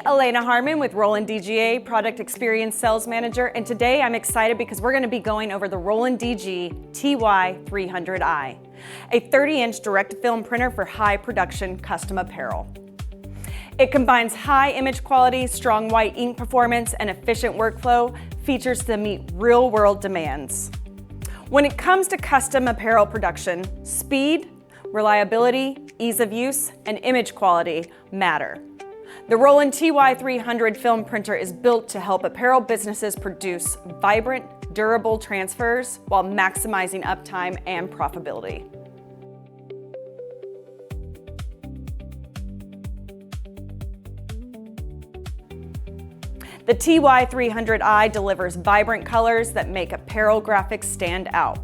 Alanea Harmon with Roland DGA, Product Experience Sales Manager, and today I'm excited because we're going to be going over the Roland DGA TY-300i, a 30-inch direct-to-film printer for high production custom apparel. It combines high image quality, strong white ink performance, and efficient workflow features to meet real-world demands. When it comes to custom apparel production, speed, reliability, ease of use, and image quality matter. The Roland TY-300 film printer is built to help apparel businesses produce vibrant, durable transfers while maximizing uptime and profitability. The TY-300i delivers vibrant colors that make apparel graphics stand out.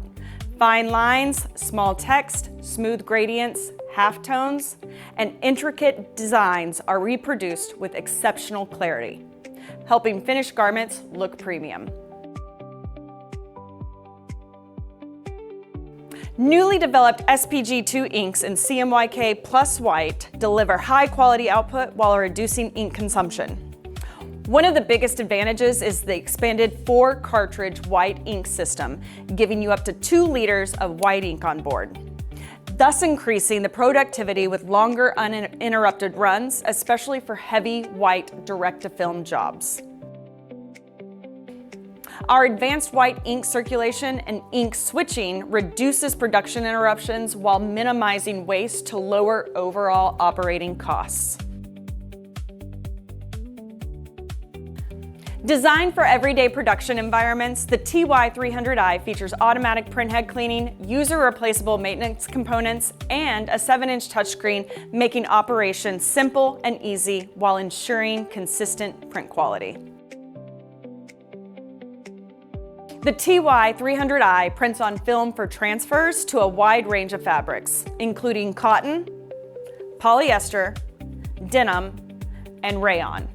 Fine lines, small text, smooth gradients, halftones, and intricate designs are reproduced with exceptional clarity, helping finished garments look premium. Newly developed SPG2 inks in CMYK plus white deliver high-quality output while reducing ink consumption. One of the biggest advantages is the expanded 4-cartridge white ink system, giving you up to 2 liters of white ink on board, thus increasing the productivity with longer uninterrupted runs, especially for heavy white direct-to-film jobs. Our advanced white ink circulation and ink switching reduces production interruptions while minimizing waste to lower overall operating costs. Designed for everyday production environments, the TY-300i features automatic printhead cleaning, user-replaceable maintenance components, and a 7-inch touchscreen, making operation simple and easy while ensuring consistent print quality. The TY-300i prints on film for transfers to a wide range of fabrics, including cotton, polyester, denim, and rayon,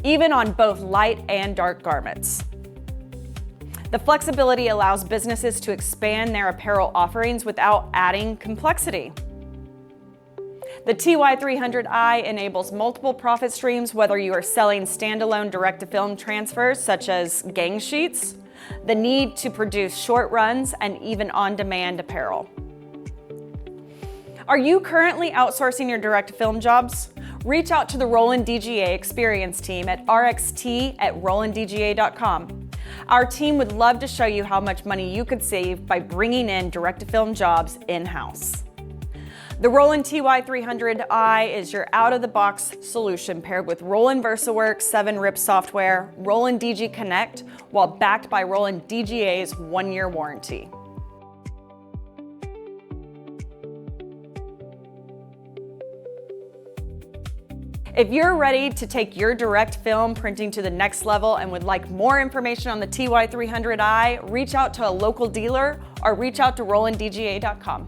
even on both light and dark garments. The flexibility allows businesses to expand their apparel offerings without adding complexity. The TY-300i enables multiple profit streams, whether you are selling standalone direct-to-film transfers such as gang sheets, the need to produce short runs, and even on-demand apparel. Are you currently outsourcing your direct-to-film jobs? Reach out to the Roland DGA experience team at rxt@rolanddga.com. Our team would love to show you how much money you could save by bringing in direct-to-film jobs in-house. The Roland TY-300i is your out-of-the-box solution paired with Roland VersaWorks 7-RIP software, Roland DG Connect, while backed by Roland DGA's 1-year warranty. If you're ready to take your direct film printing to the next level and would like more information on the TY-300i, reach out to a local dealer or reach out to rolanddga.com.